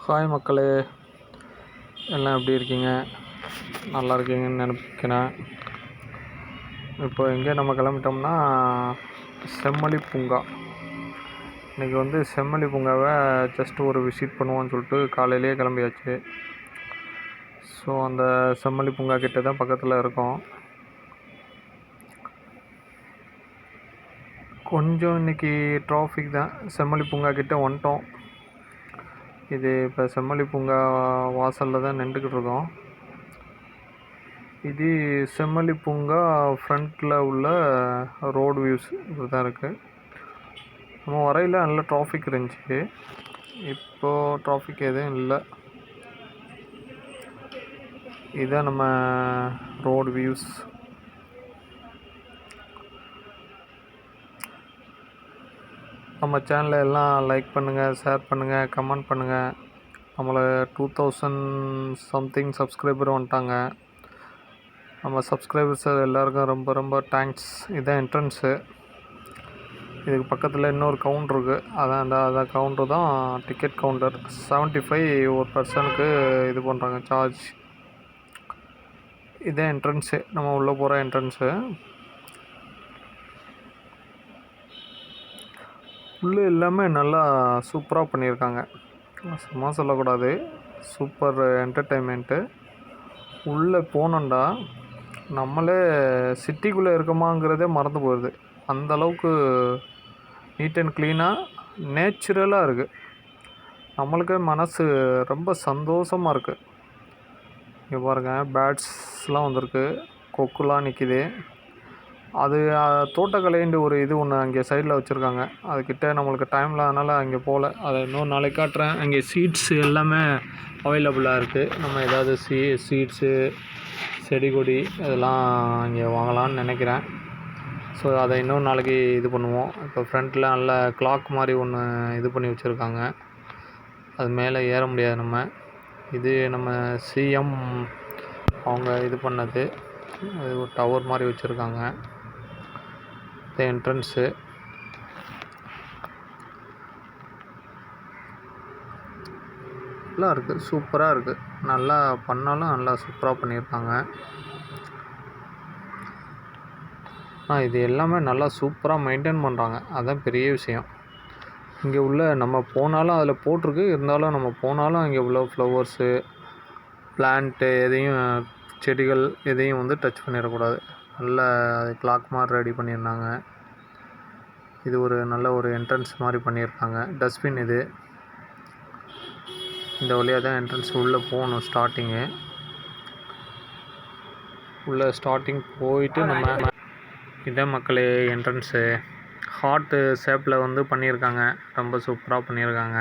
Hi மக்களே, எல்லாம் எப்படி இருக்கீங்க? நல்லா இருக்கீங்கன்னு நினைக்கிறேன். இப்போ எங்கே நம்ம கிளம்பிட்டோம்னா செம்மொழி பூங்கா. இன்றைக்கி செம்மொழி பூங்காவை ஜஸ்ட் ஒரு விசிட் பண்ணுவோன்னு சொல்லிட்டு காலையிலேயே கிளம்பியாச்சு. ஸோ அந்த செம்மொழி பூங்கா கிட்ட தான் பக்கத்தில் இருக்கோம். கொஞ்சம் இன்றைக்கி டிராஃபிக் தான். செம்மொழி பூங்கா கிட்டே வந்துட்டோம். இது இப்போ செம்மொழி பூங்கா வாசலில் தான் நின்றுக்கிட்டு இருக்கோம். இது செம்மொழி பூங்கா ஃப்ரண்ட்டில் உள்ள ரோடு வியூஸ் இப்படி தான் இருக்குது. நம்ம வரையில் நல்ல டிராஃபிக் இருந்துச்சு. இப்போது டிராஃபிக் எதுவும் இல்லை. இதுதான் நம்ம ரோடு வியூஸ். நம்ம சேனலை எல்லாம் லைக் பண்ணுங்கள், ஷேர் பண்ணுங்கள், கமெண்ட் பண்ணுங்கள். நம்மளை 2000 சம்திங் சப்ஸ்கிரைபர் வந்துட்டாங்க. நம்ம சப்ஸ்கிரைபர்ஸ் எல்லாருக்கும் ரொம்ப ரொம்ப தேங்க்ஸ். இதுதான் என்ட்ரன்ஸு. இதுக்கு பக்கத்தில் இன்னொரு கவுண்டர் இருக்குது. அதான் கவுண்டர் தான் டிக்கெட் கவுண்டர். 75 ஒரு பர்சனுக்கு இது பண்ணுறாங்க சார்ஜ். இதுதான் என்ட்ரன்ஸு, நம்ம உள்ளே போகிற என்ட்ரன்ஸு. உள்ளே எல்லாமே நல்லா சூப்பராக பண்ணியிருக்காங்க. சும்மா சொல்லக்கூடாது, சூப்பர் என்டர்டெயின்மெண்ட்டு. உள்ளே போனோண்டா நம்மளே சிட்டிக்குள்ளே இருக்கோமாங்கிறதே மறந்து போயிடுது. அந்தளவுக்கு நீட் அண்ட் க்ளீனாக நேச்சுரலாக இருக்குது. நம்மளுக்கே மனசு ரொம்ப சந்தோஷமாக இருக்குது. இங்கே பாருங்கள், பேர்ட்ஸ்லாம் வந்திருக்கு, கொக்குலாம் நிற்கிது. அது தோட்டக்கலைன்ற ஒரு இது ஒன்று அங்கே சைடில் வச்சுருக்காங்க. அதுக்கிட்ட நம்மளுக்கு டைமில் அதனால் அங்கே போகல. அதை இன்னொரு நாளைக்கு காட்டுறேன். அங்கே சீட்ஸ் எல்லாமே அவைலபிளாக இருக்குது. நம்ம ஏதாவது சீட்ஸு, செடி கொடி அதெல்லாம் அங்கே வாங்கலான்னு நினைக்கிறேன். ஸோ அதை இன்னொரு நாளைக்கு இது பண்ணுவோம். இப்போ ஃப்ரண்ட்டில் நல்ல கிளாக் மாதிரி ஒன்று இது பண்ணி வச்சுருக்காங்க. அது மேலே ஏற முடியாது நம்ம. இது நம்ம சிஎம் அவங்க இது பண்ணது. அது ஒரு டவர் மாதிரி வச்சுருக்காங்க. இது என்ட்ரன்ஸு. நல்லா இருக்குது, சூப்பராக இருக்குது. நல்லா பண்ணாலும் நல்லா சூப்பராக பண்ணியிருக்காங்க. இது எல்லாமே நல்லா சூப்பராக மெயின்டைன் பண்ணுறாங்க. அதுதான் பெரிய விஷயம். இங்கே உள்ள நம்ம போனாலும் அதில் போட்டிருக்கு, இருந்தாலும் நம்ம போனாலும் அங்கே உள்ள ஃப்ளவர்ஸு, பிளான்ட்டு எதையும், செடிகள் எதையும் டச் பண்ணிடக்கூடாது. நல்ல அது கிளாக் மாதிரி ரெடி பண்ணியிருந்தாங்க. இது ஒரு நல்ல ஒரு என்ட்ரன்ஸ் மாதிரி பண்ணியிருக்காங்க. டஸ்ட்பின் இது. இந்த வழியாக தான் என்ட்ரன்ஸ் உள்ளே போகணும். ஸ்டார்டிங்கு உள்ளே ஸ்டார்டிங் போயிட்டு நம்ம இதான் மக்களே என்ட்ரன்ஸு. ஹார்ட்டு ஷேப்பில் பண்ணியிருக்காங்க. ரொம்ப சூப்பராக பண்ணியிருக்காங்க.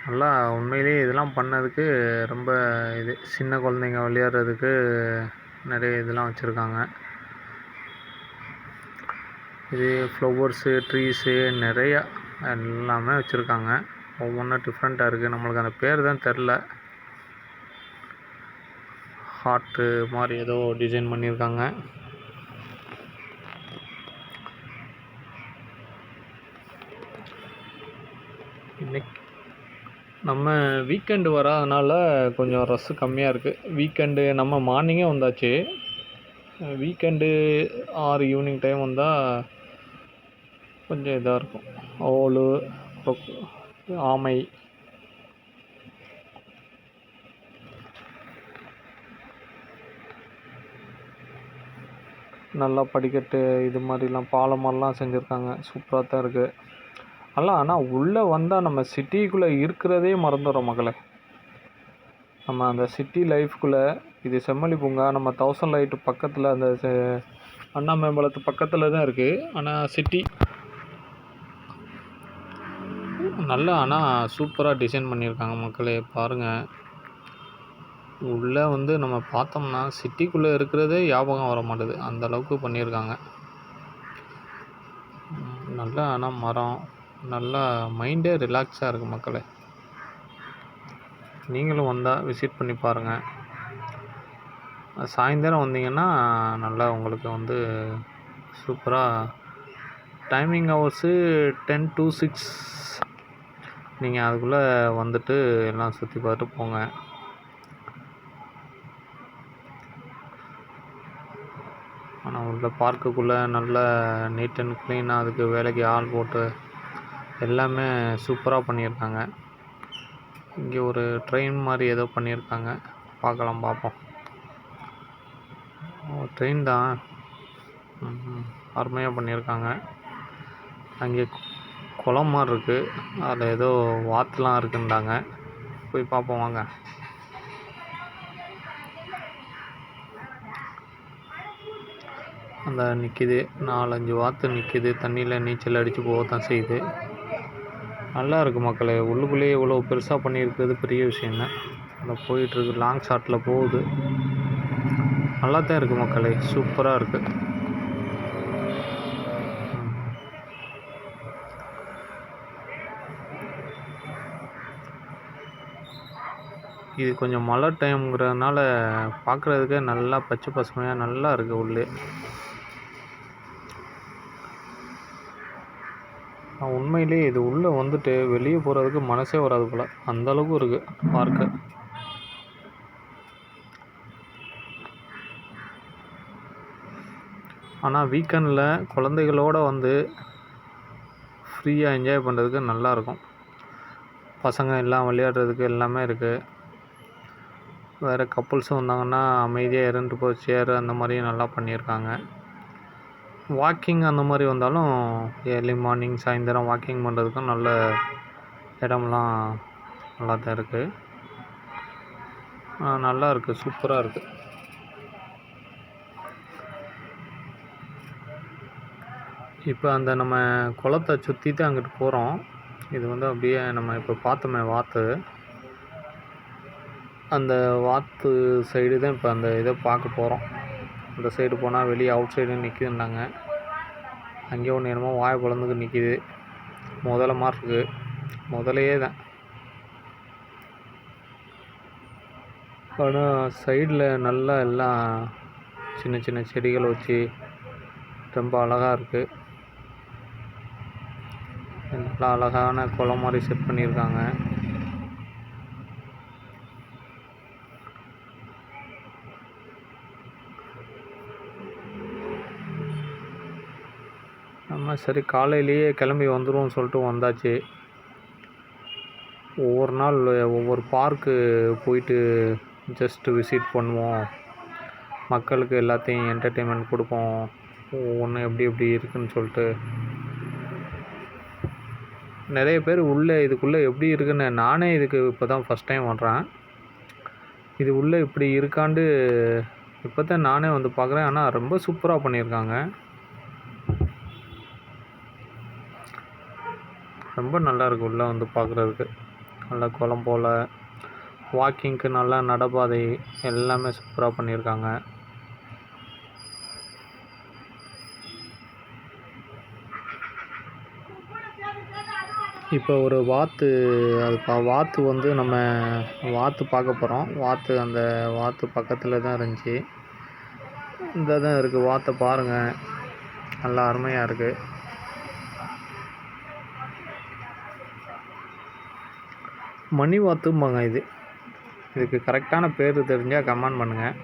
நல்லா உண்மையிலேயே இதெல்லாம் பண்ணதுக்கு ரொம்ப இது சின்ன குழந்தைங்க விளையாடுறதுக்கு நிறைய இதெல்லாம் வச்சுருக்காங்க. இது ஃப்ளவர்ஸு, ட்ரீஸு நிறையா எல்லாமே வச்சுருக்காங்க. ஒவ்வொன்றும் டிஃப்ரெண்ட்டாக இருக்குது. நம்மளுக்கு அந்த பேர் தான் தெரில. ஹார்ட்டு மாதிரி ஏதோ டிசைன் பண்ணியிருக்காங்க. இன்னைக்கு நம்ம வீக்கெண்டு வராதனால கொஞ்சம் ரஷ்ஷு கம்மியாக இருக்குது. வீக்கெண்டு நம்ம மார்னிங்கே வந்தாச்சு. வீக்கெண்டு ஆர் ஈவினிங் டைம் வந்தால் கொஞ்சம் இதாக இருக்கும். ஓலு, ஆமை, நல்லா படிக்கட்டு இது மாதிரிலாம் பாலம் மாதிரிலாம் செஞ்சுருக்காங்க. சூப்பராக தான் இருக்குது. ஆனால் உள்ளே வந்தால் நம்ம சிட்டிக்குள்ளே இருக்கிறதே மறந்துடுறோம் மக்களை. நம்ம அந்த சிட்டி லைஃப்குள்ளே. இது செம்மொழி பூங்கா நம்ம 1000 லைட்டு பக்கத்தில், அந்த அண்ணா மேம்பாலத்து பக்கத்தில் தான் இருக்குது. ஆனால் சிட்டி நல்லா சூப்பராக டிசைன் பண்ணியிருக்காங்க மக்களே. பாருங்கள், உள்ளே நம்ம பார்த்தோம்னா சிட்டிக்குள்ளே இருக்கிறதே ஞாபகம் வர மாட்டுது. அந்தளவுக்கு பண்ணியிருக்காங்க. நல்லா மரம், நல்லா மைண்டே ரிலாக்ஸாக இருக்குது மக்களே. நீங்களும் வந்தால் விசிட் பண்ணி பாருங்கள். சாயந்தரம் வந்தீங்கன்னா நல்லா உங்களுக்கு சூப்பராக டைமிங் ஹவர்ஸு 10 to 6. நீங்கள் அதுக்குள்ளே வந்துட்டு எல்லாம் சுற்றி பார்த்துட்டு போங்க. ஆனால் உள்ள பார்க்குக்குள்ளே நல்ல நீட் அண்ட் க்ளீனாக அதுக்கு வேலைக்கு ஆள் போட்டு எல்லாமே சூப்பராக பண்ணியிருக்காங்க. இங்கே ஒரு ட்ரெயின் மாதிரி ஏதோ பண்ணியிருக்காங்க, பார்ப்போம். ட்ரெயின் தான், அருமையாக பண்ணியிருக்காங்க. அங்கே குளம் மாதிரி இருக்குது, அதில் ஏதோ வாத்துலாம் இருக்குன்றாங்க, போய் பார்ப்போம் வாங்க. அந்த நிற்கிது 4-5 வாத்து நிற்கிது, தண்ணியில் நீச்சல் அடித்து போக தான் செய்யுது. நல்லா இருக்குது மக்களே, உள்ளுக்குள்ளேயே இவ்வளோ பெருசாக பண்ணியிருக்கிறது பெரிய விஷயம் தான். அதில் போயிட்டுருக்கு, லாங் ஷாட்டில் போகுது, நல்லா தான் இருக்குது மக்களே, சூப்பராக இருக்குது. இது கொஞ்சம் மழை டைம்ங்கிறதுனால பார்க்குறதுக்கே நல்லா பச்சை பசுமையாக நல்லா இருக்குது உள்ளே. உண்மையிலேயே இது உள்ளே வந்துட்டு வெளியே போகிறதுக்கு மனசே வராது போல், அந்தளவுக்கு இருக்குது பார்க்க. ஆனால் வீக்கெண்டில் குழந்தைகளோடு வந்து ஃப்ரீயாக என்ஜாய் பண்ணுறதுக்கு நல்லாயிருக்கும். பசங்க எல்லாம் விளையாடுறதுக்கு எல்லாமே இருக்குது. வேறு கப்புள்ஸும் வந்தாங்கன்னா அமைதியாக இருந்துட்டு போய் சேர் அந்த மாதிரியும் நல்லா பண்ணியிருக்காங்க. வாக்கிங் அந்த மாதிரி வந்தாலும் ஏர்லி மார்னிங் சாயந்தரம் வாக்கிங் பண்ணுறதுக்கும் நல்ல இடம்லாம் நல்லா தான் இருக்குது. நல்லா இருக்குது, சூப்பராக இருக்குது. இப்போ அந்த நம்ம குளத்தை சுற்றி தான் அங்கிட்டு போகிறோம். இது வந்து அப்படியே நம்ம இப்போ பார்த்தோமே வாத்து, அந்த வாத்து சைடு தான் இப்போ அந்த இதை பார்க்க போகிறோம். அந்த சைடு போனால் வெளியே அவுட் சைடு நிற்கிதுன்னாங்க. அங்கேயே ஒன்று என்னமோ வாயை பிளந்துக்கு நிற்கிது, முதல்ல மாதிரி இருக்குது, முதலையே தான். ஆனால் சைடில் நல்லா எல்லாம் சின்ன சின்ன செடிகள் வச்சு ரொம்ப அழகாக இருக்குது. நல்லா அழகான குளம் மாதிரி செட் பண்ணியிருக்காங்க. நம்ம சரி காலையிலேயே கிளம்பி வந்துடுவோம்னு சொல்லிட்டு வந்தாச்சு. ஒவ்வொரு நாள் ஒவ்வொரு பார்க்கு போயிட்டு ஜஸ்ட்டு விசிட் பண்ணுவோம், மக்களுக்கு எல்லாத்தையும் என்டர்டெயின்மெண்ட் கொடுப்போம், ஒவ்வொன்று எப்படி எப்படி இருக்குதுன்னு சொல்லிட்டு. நிறைய பேர் உள்ளே இதுக்குள்ளே எப்படி இருக்குன்னு, நானே இதுக்கு இப்போ தான் ஃபஸ்ட் டைம் வர்றேன். இது உள்ளே இப்படி இருக்காண்டு இப்போ தான் நானே வந்து பார்க்குறேன். ஆனால் ரொம்ப சூப்பராக பண்ணியிருக்காங்க, ரொம்ப நல்லாயிருக்கு உள்ளே வந்து பார்க்குறதுக்கு. நல்லா குளம் போல், வாக்கிங்க்கு நல்லா நடைபாதை எல்லாமே சூப்பராக பண்ணியிருக்காங்க. இப்போ ஒரு வாத்து, அது வாத்து வந்து நம்ம வாத்து பார்க்க போகிறோம். வாத்து அந்த வாத்து பக்கத்தில் தான் இருந்துச்சு, இந்த தான் இருக்குது. வாத்தை பாருங்கள், நல்லா அருமையாக இருக்குது. மணி வாத்தும்பாங்க இது. இதுக்கு கரெக்டான பேர் தெரிஞ்சால் கமெண்ட் பண்ணுங்கள்.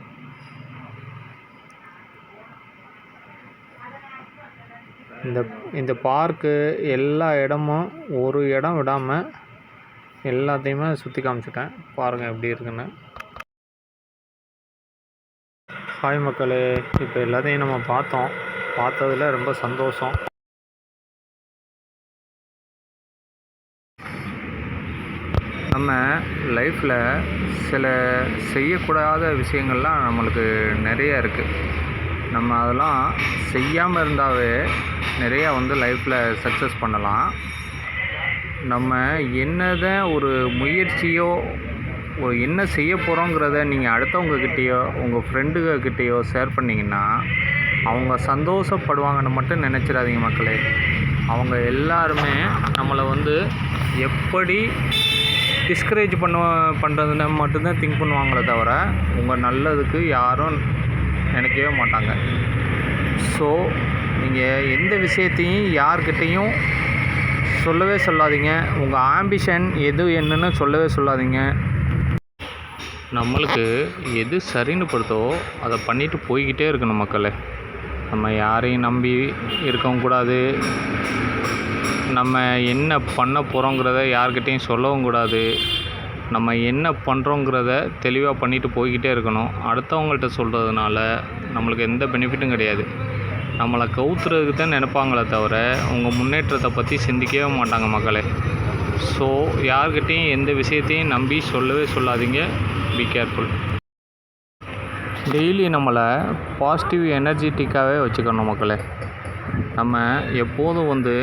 இந்த பார்க்கு எல்லா இடமும் ஒரு இடம் விடாமல் எல்லாத்தையுமே சுற்றி காமிச்சிட்டேன், பாருங்கள் எப்படி இருக்குன்னு. ஹாய் மக்களே, இப்போ எல்லாத்தையும் நம்ம பார்த்ததில் ரொம்ப சந்தோஷம். நம்ம லைஃப்பில் சில செய்யக்கூடாத விஷயங்கள்லாம் நம்மளுக்கு நிறைய இருக்குது. நம்ம அதெல்லாம் செய்யாமல் இருந்தாவே நிறையா வந்து லைஃப்பில் சக்ஸஸ் பண்ணலாம். நம்ம என்னதான் ஒரு முயற்சியோ என்ன செய்ய போகிறோங்கிறத நீங்கள் அடுத்தவங்கக்கிட்டேயோ உங்கள் ஃப்ரெண்டுகிட்டேயோ ஷேர் பண்ணிங்கன்னா அவங்க சந்தோஷப்படுவாங்கன்னு மட்டும் நினச்சிடாதீங்க மக்களே. அவங்க எல்லாருமே நம்மளை வந்து எப்படி டிஸ்கரேஜ் பண்ணுறதுன்னு மட்டும்தான் திங்க் பண்ணுவாங்களே தவிர உங்கள் நல்லதுக்கு யாரும் நினைக்கவே மாட்டாங்க. ஸோ நீங்கள் எந்த விஷயத்தையும் யார்கிட்டையும் சொல்லவே சொல்லாதீங்க. உங்கள் ஆம்பிஷன் எது என்னன்னு சொல்லவே சொல்லாதீங்க. நம்மளுக்கு எது சரின்னு படுதோ அதை பண்ணிட்டு போய்க்கிட்டே இருக்கணும் மக்களே. நம்ம யாரையும் நம்பி இருக்கவும் கூடாது. நம்ம என்ன பண்ண போகிறோங்கிறத யார்கிட்டையும் சொல்லவும் கூடாது. நம்ம என்ன பண்ணுறோங்கிறத தெளிவாக பண்ணிட்டு போய்க்கிட்டே இருக்கணும். அடுத்தவங்கள்ட்ட சொல்கிறதுனால நம்மளுக்கு எந்த பெனிஃபிட்டும் கிடையாது. நம்மளை கவுத்துறதுக்கு தான் நினைப்பாங்களே தவிர உங்கள் முன்னேற்றத்தை பற்றி சிந்திக்கவே மாட்டாங்க மக்களே. ஸோ யார்கிட்டையும் எந்த விஷயத்தையும் நம்பி சொல்லவே சொல்லாதீங்க. Be careful. டெய்லி நம்மளை பாசிட்டிவ் எனர்ஜெட்டிக்காகவே வச்சுக்கணும் மக்களே. நம்ம எப்போதும்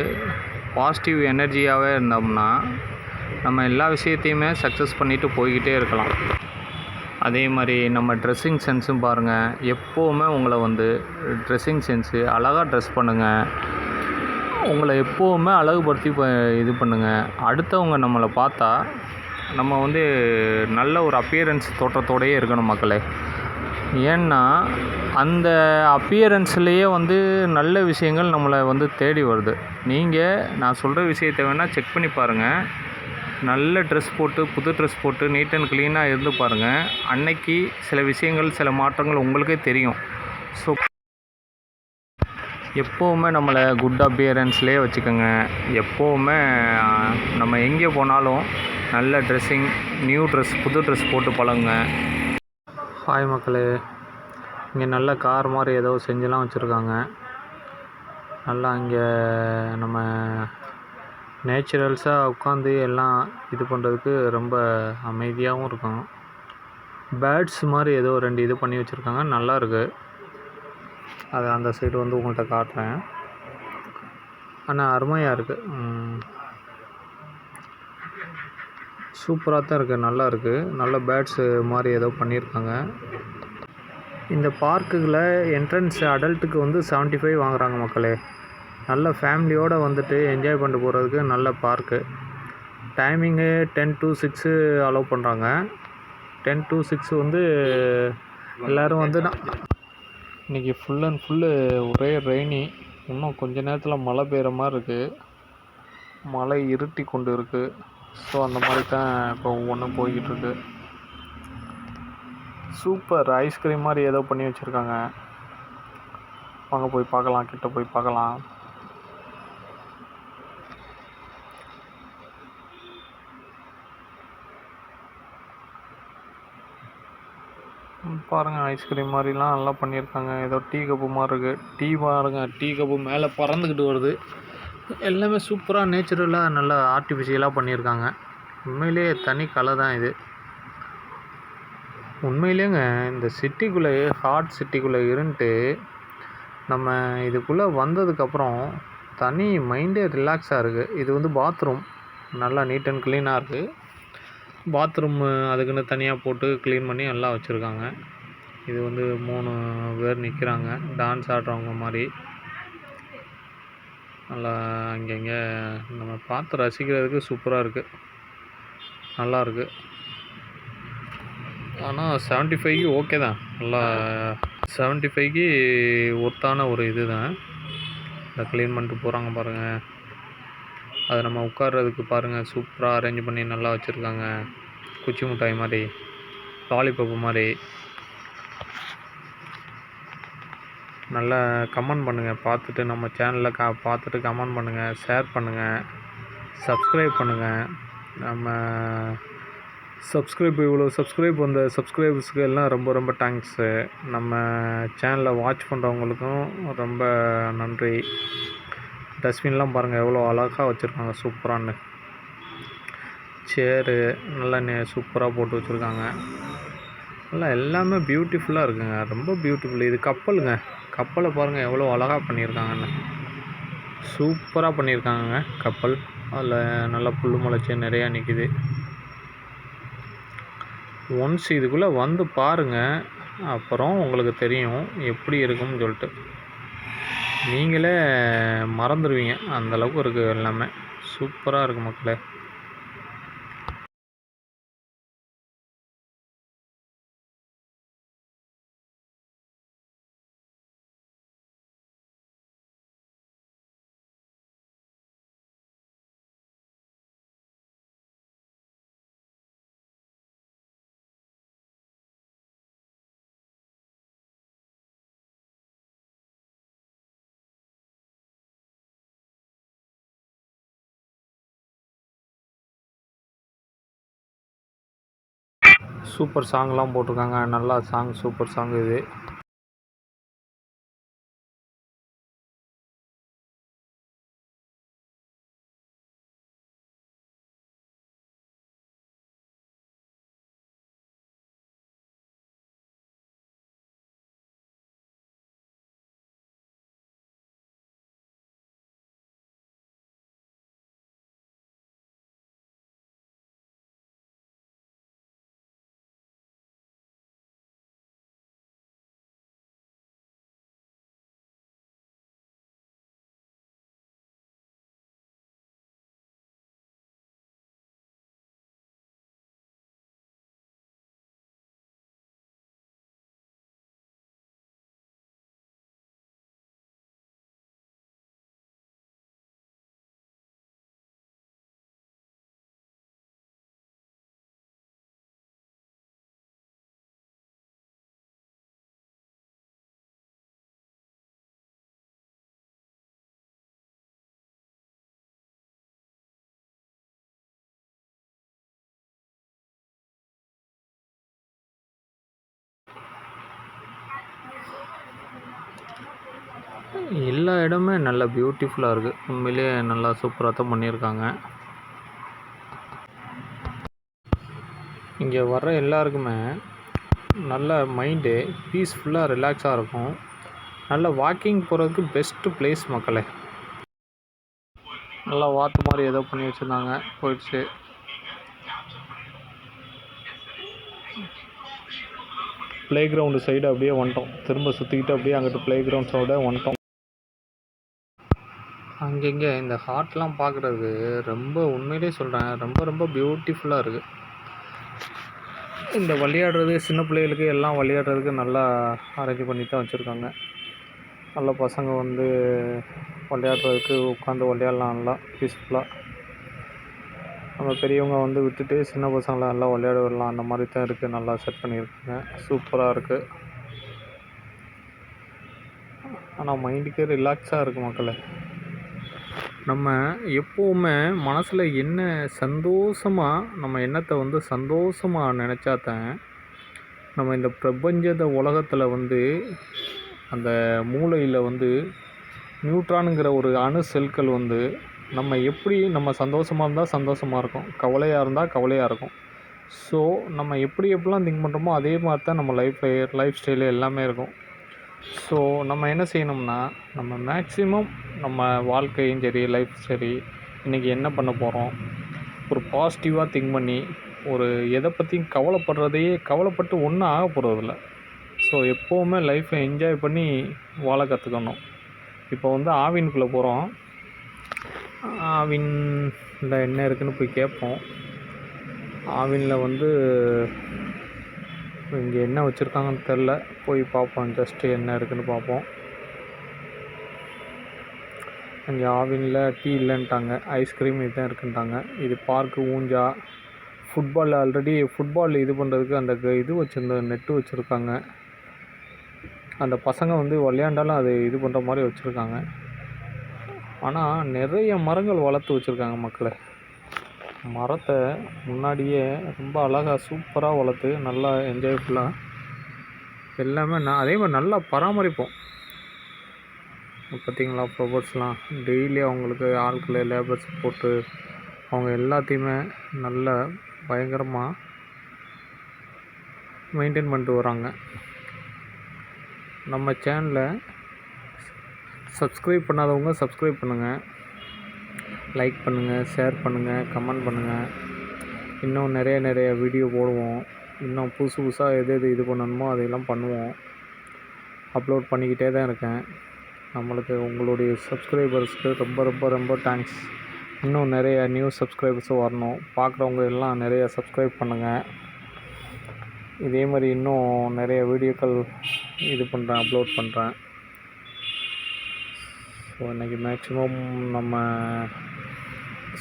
பாசிட்டிவ் எனர்ஜியாகவே இருந்தோம்னா நம்ம எல்லா விஷயத்தையுமே சக்ஸஸ் பண்ணிவிட்டு போய்கிட்டே இருக்கலாம். அதே மாதிரி நம்ம ட்ரெஸ்ஸிங் சென்ஸும் பாருங்கள். எப்போவுமே உங்களை ட்ரெஸ்ஸிங் சென்ஸு அழகாக ட்ரெஸ் பண்ணுங்கள். உங்களை எப்போவுமே அழகுபடுத்தி இது பண்ணுங்கள். அடுத்தவங்க நம்மளை பார்த்தா நம்ம நல்ல ஒரு அப்பியரன்ஸ் தோற்றத்தோடையே இருக்கணும் மக்களே. ஏன்னா அந்த அப்பியரன்ஸ்லேயே நல்ல விஷயங்கள் நம்மளை தேடி வருது. நான் சொல்கிற விஷயத்தை வேணால் செக் பண்ணி பாருங்கள். நல்ல ட்ரெஸ் போட்டு புது ட்ரெஸ் போட்டு நீட் அண்ட் க்ளீனாக இருந்து பாருங்கள். அன்னைக்கு சில விஷயங்கள் சில மாற்றங்கள் உங்களுக்கே தெரியும். ஸோ எப்போவுமே நம்மளை குட் அப்பியரன்ஸ்லேயே வச்சுக்கோங்க. எப்போவுமே நம்ம எங்கே போனாலும் நல்ல ட்ரெஸ்ஸிங், நியூ ட்ரெஸ், புது ட்ரெஸ் போட்டு பழகுங்க. ஹாய் மக்களே. இங்கே நல்ல கார் மாதிரி ஏதோ செஞ்சுலாம் வச்சுருக்காங்க. நல்லா இங்கே நம்ம நேச்சுரல்ஸாக உட்காந்து எல்லாம் இது பண்ணுறதுக்கு ரொம்ப அமைதியாகவும் இருக்கும். பேர்ட்ஸ் மாதிரி ஏதோ 2 இது பண்ணி வச்சுருக்காங்க. நல்லாயிருக்கு. அது அந்த சைடு உங்கள்கிட்ட காட்டுறேன். ஆனால் அருமையாக இருக்குது. சூப்பராக தான் இருக்குது. நல்லா இருக்குது. நல்ல பேர்ட்ஸு மாதிரி ஏதோ பண்ணியிருக்காங்க. இந்த பார்க்குகளை என்ட்ரன்ஸ் அடல்ட்டுக்கு 75 வாங்குகிறாங்க மக்களே. நல்ல ஃபேமிலியோடு என்ஜாய் பண்ணிட்டு போகிறதுக்கு நல்ல பார்க்கு. டைமிங்கு 10 to 6 அலோவ் பண்ணுறாங்க. 10 to 6 எல்லோரும் இன்றைக்கி ஃபுல் அண்ட் ஃபுல்லு ஒரே ரெய்னி. இன்னும் கொஞ்ச நேரத்தில் மழை பெய்கிற மாதிரி இருக்குது. மழை இருட்டி கொண்டு இருக்குது. ஸோ அந்த மாதிரி தான் இப்போ ஒவ்வொன்றும் போய்கிட்டுருக்கு. சூப்பர் ஐஸ்கிரீம் மாதிரி ஏதோ பண்ணி வச்சுருக்காங்க. வாங்க போய் பார்க்கலாம். கிட்ட போய் பார்க்கலாம். பாருங்கள், ஐஸ்கிரீம் மாதிரிலாம் நல்லா பண்ணியிருக்காங்க. ஏதோ டீ கப்பு மாதிரி இருக்குது. டீ பாருங்கள், டீ கப்பு மேலே பறந்துக்கிட்டு வருது. எல்லாமே சூப்பராக நேச்சுரலாக நல்லா ஆர்டிஃபிஷியலாக பண்ணியிருக்காங்க. உண்மையிலே தனி கலை தான் இது. உண்மையிலேங்க இந்த சிட்டிக்குள்ளே, ஹாட் சிட்டிக்குள்ளே இருந்துட்டு நம்ம இதுக்குள்ளே வந்ததுக்கப்புறம் தனி மைண்டே ரிலாக்ஸாக இருக்குது. இது பாத்ரூம் நல்லா நீட் அண்ட் க்ளீனாக இருக்குது. பாத்ரூம்மு அதுக்குன்னு தனியாக போட்டு க்ளீன் பண்ணி நல்லா வச்சுருக்காங்க. இது 3 பேர் நிற்கிறாங்க, டான்ஸ் ஆடுறவங்க மாதிரி. நல்லா அங்கங்கே நம்ம பார்த்து ரசிக்கிறதுக்கு சூப்பராக இருக்குது. நல்லாயிருக்கு. ஆனால் 75க்கு ஓகே தான். நல்லா 75க்கு ஒர்த்தான ஒரு இது தான். இந்த க்ளீன் பண்ணிட்டு போகிறாங்க பாருங்கள். அது நம்ம உட்கார்றதுக்கு பாருங்கள், சூப்பராக அரேஞ்ச் பண்ணி நல்லா வச்சுருக்காங்க. குச்சி மிட்டாய் மாதிரி, லாலிபப்பு மாதிரி. நல்லா கமெண்ட் பண்ணுங்கள். பார்த்துட்டு நம்ம சேனலில் பார்த்துட்டு கமெண்ட் பண்ணுங்கள், ஷேர் பண்ணுங்கள், சப்ஸ்கிரைப் பண்ணுங்கள். நம்ம இவ்வளோ சப்ஸ்கிரைப் வந்த சப்ஸ்கிரைபர்ஸுக்கு எல்லாம் ரொம்ப ரொம்ப தேங்க்ஸு. நம்ம சேனலை வாட்ச் பண்ணுறவங்களுக்கும் ரொம்ப நன்றி. டஸ்ட்பின்லாம் பாருங்கள் எவ்வளோ அழகாக வச்சுருக்காங்க சூப்பரானு. சேரு நல்லா சூப்பராக போட்டு வச்சுருக்காங்க. நல்லா எல்லாமே பியூட்டிஃபுல்லாக இருக்குங்க. ரொம்ப பியூட்டிஃபுல். இது கப்பலுங்க. கப்பலை பாருங்கள் எவ்வளோ அழகாக பண்ணியிருக்காங்கன்னு. சூப்பராக பண்ணியிருக்காங்க கப்பல். அதில் நல்லா புல் முளைச்சி நிறையா நிற்கிது. ஒன்ஸ் இதுக்குள்ளே பாருங்கள், அப்புறம் உங்களுக்கு தெரியும் எப்படி இருக்கும்னு சொல்லிட்டு. நீங்களே மறந்துடுவீங்க. அந்தளவுக்கு இருக்குது எல்லாமே. சூப்பராக இருக்குது மக்களே. சூப்பர் சாங்லாம் போட்டிருக்காங்க. நல்லா சாங், சூப்பர் சாங் இது. எல்லா இடமே நல்லா பியூட்டிஃபுல்லாக இருக்குது. உண்மையிலேயே நல்லா சூப்பராக தான் பண்ணியிருக்காங்க. இங்கே வர்ற எல்லாருக்குமே நல்ல மைண்டு பீஸ்ஃபுல்லாக ரிலாக்ஸாக இருக்கும். நல்ல வாக்கிங் போகிறதுக்கு பெஸ்ட்டு பிளேஸ் மக்களே. நல்லா வாத்து மாதிரி ஏதோ பண்ணி வச்சுருந்தாங்க, போயிடுச்சு. ப்ளே கிரவுண்டு சைடு அப்படியே வந்துட்டோம். திரும்ப சுற்றிக்கிட்டு அப்படியே அங்கிட்டு ப்ளே கிரவுண்ட் சைடு வந்துட்டோம். அங்கங்கே இந்த ஹார்ட்லாம் பார்க்குறது ரொம்ப, உண்மையிலே சொல்கிறேன், ரொம்ப ரொம்ப பியூட்டிஃபுல்லாக இருக்குது. இந்த விளையாடுறது சின்ன பிள்ளைகளுக்கு எல்லாம் விளையாடுறதுக்கு நல்லா அரேஞ்ச் பண்ணி தான் வச்சுருக்காங்க. நல்ல பசங்க வந்து விளையாடுறதுக்கு உட்காந்து விளையாடலாம் நல்லா பீஸ்ஃபுல்லாக. நம்ம பெரியவங்க வந்து விட்டுட்டு சின்ன பசங்களை நல்லா விளையாட விடலாம். அந்த மாதிரி தான் இருக்குது. நல்லா செட் பண்ணியிருக்காங்க. சூப்பராக இருக்குது. ஆனால் மைண்டுக்கே ரிலாக்ஸாக இருக்குது மக்களே. நம்ம எப்போவுமே மனசில் என்ன சந்தோஷமாக நம்ம எண்ணத்தை வந்து சந்தோஷமாக நினச்சாதான் நம்ம இந்த பிரபஞ்ச உலகத்தில் வந்து அந்த மூளையில் வந்து நியூட்ரானுங்கிற ஒரு அணு செல்கள் வந்து நம்ம எப்படி நம்ம சந்தோஷமாக இருந்தால் சந்தோஷமாக இருக்கும், கவலையாக இருந்தால் கவலையாக இருக்கும். ஸோ நம்ம எப்படி எப்படிலாம் திங்க் பண்ணுறோமோ அதே மாதிரி தான் நம்ம லைஃப் ஸ்டைலு எல்லாமே இருக்கும். ஸோ நம்ம என்ன செய்யணும்னா, நம்ம மேக்ஸிமம் நம்ம வாழ்க்கையும் சரி லைஃப் சரி இன்றைக்கி என்ன பண்ண போகிறோம், ஒரு பாசிட்டிவாக திங்க் பண்ணி ஒரு எதை பற்றியும் கவலைப்பட்டு ஒன்றும் ஆக போகிறதில்ல. ஸோ எப்போவுமே லைஃப்பை என்ஜாய் பண்ணி வாழ கற்றுக்கணும். இப்போ வந்து ஆவினுக்குள்ளே போகிறோம். ஆவினில் என்ன இருக்குதுன்னு போய் கேட்போம். ஆவினில் வந்து இங்கே என்ன வச்சுருக்காங்கன்னு தெரில, போய் பார்ப்போம். ஜஸ்ட்டு என்ன இருக்குதுன்னு பார்ப்போம். இங்கே ஆவினில் டீ இல்லைன்ட்டாங்க, ஐஸ்கிரீம் இதுதான் இருக்குன்ட்டாங்க. இது பார்க்கு, ஊஞ்சா, ஃபுட்பால் இது பண்ணுறதுக்கு அந்த இது வச்சுருந்த நெட்டு வச்சுருக்காங்க. அந்த பசங்க வந்து விளையாண்டாலும் அது இது பண்ணுற மாதிரி வச்சுருக்காங்க. ஆனால் நிறைய மரங்கள் வளர்த்து வச்சுருக்காங்க மக்களே. மரத்தை முன்னாடியே ரொம்ப அழகாக சூப்பராக வளர்த்து நல்லா என்ஜாய்ஃபுல்லாக எல்லாமே அதே மாதிரி நல்லா பராமரிப்போம். பார்த்திங்களா, ஃப்ளவர்ஸ்லாம் டெய்லி அவங்களுக்கு ஆட்களை லேபர்ஸ் போட்டு அவங்க எல்லாத்தையுமே நல்ல பயங்கரமாக மெயின்டைன் பண்ணிட்டு வராங்க. நம்ம சேனலை சப்ஸ்கிரைப் பண்ணாதவங்க சப்ஸ்கிரைப் பண்ணுங்கள், லைக் பண்ணுங்கள், ஷேர் பண்ணுங்கள், கமெண்ட் பண்ணுங்கள். இன்னும் நிறைய வீடியோ போடுவோம். இன்னும் புதுசாக எது இது பண்ணணுமோ அதையெல்லாம் பண்ணுவோம். அப்லோட் பண்ணிக்கிட்டே தான் இருக்கேன். நம்மளுக்கு உங்களுடைய சப்ஸ்கிரைபர்ஸ்க்கு ரொம்ப ரொம்ப ரொம்ப தேங்க்ஸ். இன்னும் நிறைய நியூ சப்ஸ்கிரைபர்ஸும் வரணும். பார்க்குறவங்க எல்லாம் நிறைய சப்ஸ்கிரைப் பண்ணுங்கள். இதே மாதிரி இன்னும் நிறைய வீடியோக்கள் அப்லோட் பண்ணுறேன். ஸோ இன்றைக்கி மேக்ஸிமம் நம்ம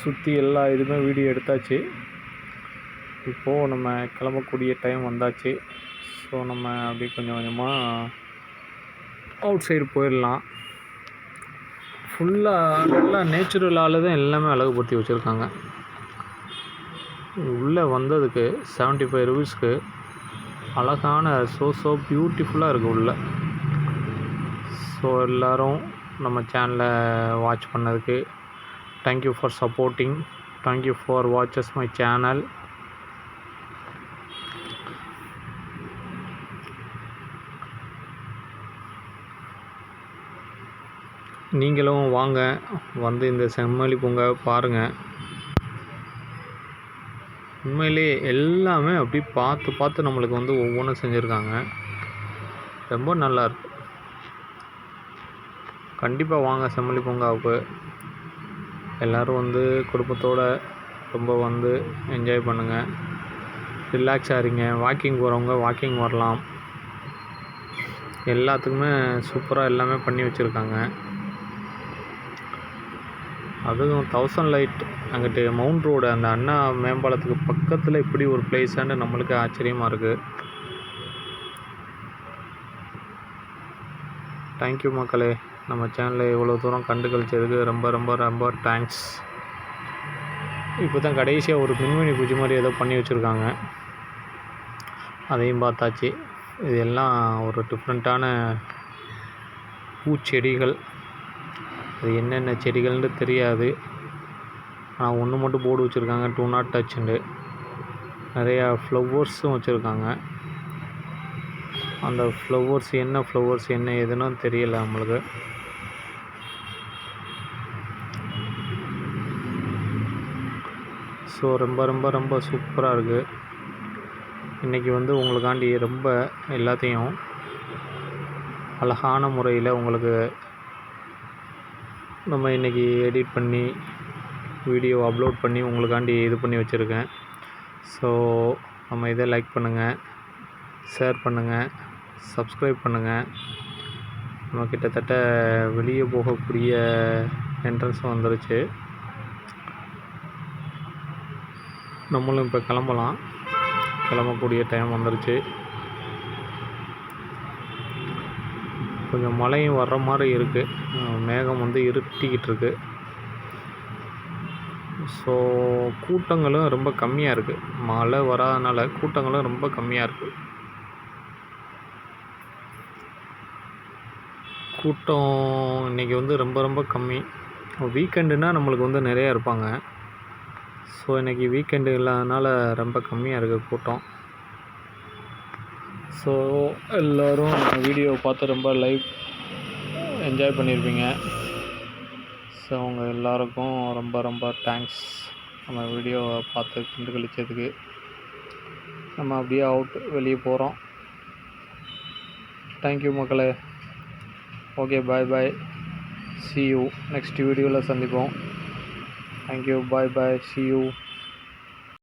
சுற்றி எல்லா இதுவுமே வீடியோ எடுத்தாச்சு. இப்போது நம்ம கிளம்பக்கூடிய டைம் வந்தாச்சு. ஸோ நம்ம அப்படி கொஞ்சம் கொஞ்சமாக அவுட் சைடு போயிடலாம். ஃபுல்லாக நல்லா நேச்சுரலால் தான் எல்லாமே அழகுபடுத்தி வச்சுருக்காங்க. உள்ளே வந்ததுக்கு 75 rupeesக்கு அழகான ஸோ பியூட்டிஃபுல்லாக இருக்குது உள்ள. ஸோ எல்லோரும் நம்ம சேனலை வாட்ச் பண்ணதுக்கு thank you for supporting. Thank you for watches my channel. நீங்களும் வாங்க, வந்து இந்த செம்மொழி பூங்காவை பாருங்கள். உண்மையிலே எல்லாமே அப்படி பார்த்து நம்மளுக்கு வந்து ஒவ்வொன்றும் செஞ்சுருக்காங்க. ரொம்ப நல்லாயிருக்கு. கண்டிப்பாக வாங்க செம்மொழி பூங்காவுக்கு. எல்லோரும் வந்து குடும்பத்தோடு ரொம்ப வந்து என்ஜாய் பண்ணுங்கள், ரிலாக்ஸ் ஆகிறீங்க. வாக்கிங் போகிறவங்க வாக்கிங் வரலாம். எல்லாத்துக்குமே சூப்பராக எல்லாமே பண்ணி வச்சுருக்காங்க. அதுவும் 1000 லைட் அங்கிட்டு மவுண்ட் ரோடு அந்த அண்ணா மேம்பாலத்துக்கு பக்கத்தில் இப்படி ஒரு பிளேஸான்னு நம்மளுக்கு ஆச்சரியமாக இருக்குது. தேங்க்யூ மக்களே, நம்ம சேனலில் இவ்வளோ தூரம் கண்டு கழிச்சதுக்கு ரொம்ப ரொம்ப ரொம்ப தேங்க்ஸ். இப்போ தான் கடைசியாக ஒரு மின்மினி பூஜை மாதிரி ஏதோ பண்ணி வச்சுருக்காங்க, அதையும் பார்த்தாச்சு. இது எல்லாம் ஒரு டிஃப்ரெண்ட்டான பூச்செடிகள். அது என்னென்ன செடிகள்னு தெரியாது, ஆனால் ஒன்று மட்டும் போர்டு வச்சுருக்காங்க, டூ நாட் டச்சுண்டு. நிறையா ஃப்ளவர்ஸும் வச்சுருக்காங்க. அந்த ஃப்ளவர்ஸ் என்ன எதுன்னு தெரியல நம்மளுக்கு. ஸோ ரொம்ப ரொம்ப ரொம்ப சூப்பராக இருக்குது. இன்றைக்கி வந்து உங்களுக்காண்டி ரொம்ப எல்லாத்தையும் அழகான முறையில் உங்களுக்கு நம்ம இன்றைக்கி எடிட் பண்ணி வீடியோ அப்லோட் பண்ணி உங்களுக்காண்டி இது பண்ணி வச்சுருக்கேன். ஸோ நம்ம இதை லைக் பண்ணுங்கள், ஷேர் பண்ணுங்கள், சப்ஸ்கிரைப் பண்ணுங்கள். நம்ம கிட்டத்தட்ட வெளியே போகக்கூடிய என்ட்ரன்ஸ் வந்துருச்சு. நம்மளும் இப்போ கிளம்பக்கூடிய டைம் வந்துருச்சு. கொஞ்சம் மழையும் வர்ற மாதிரி இருக்குது, மேகம் வந்து இருட்டிக்கிட்டு இருக்கு. ஸோ கூட்டங்களும் ரொம்ப கம்மியாக இருக்குது. மழை வராதனால கூட்டங்களும் ரொம்ப கம்மியாக இருக்குது. கூட்டம் இன்றைக்கி வந்து ரொம்ப ரொம்ப கம்மி. வீக்கெண்டுனால் நம்மளுக்கு வந்து நிறையா இருப்பாங்க. ஸோ இன்றைக்கி வீக்கெண்டு இல்லாதனால ரொம்ப கம்மியாக இருக்குது கூட்டம். ஸோ எல்லோரும் வீடியோவை பார்த்து ரொம்ப என்ஜாய் பண்ணியிருப்பீங்க. ஸோ அவங்க எல்லாருக்கும் ரொம்ப ரொம்ப தேங்க்ஸ். நம்ம வீடியோவை பார்த்து கண்டு கழிச்சதுக்கு. நம்ம அப்படியே வெளியே போகிறோம். தேங்க்யூ மக்களே. Okay, bye. see you next வீடியோவில் சந்திப்போம். Thank you, bye. see you.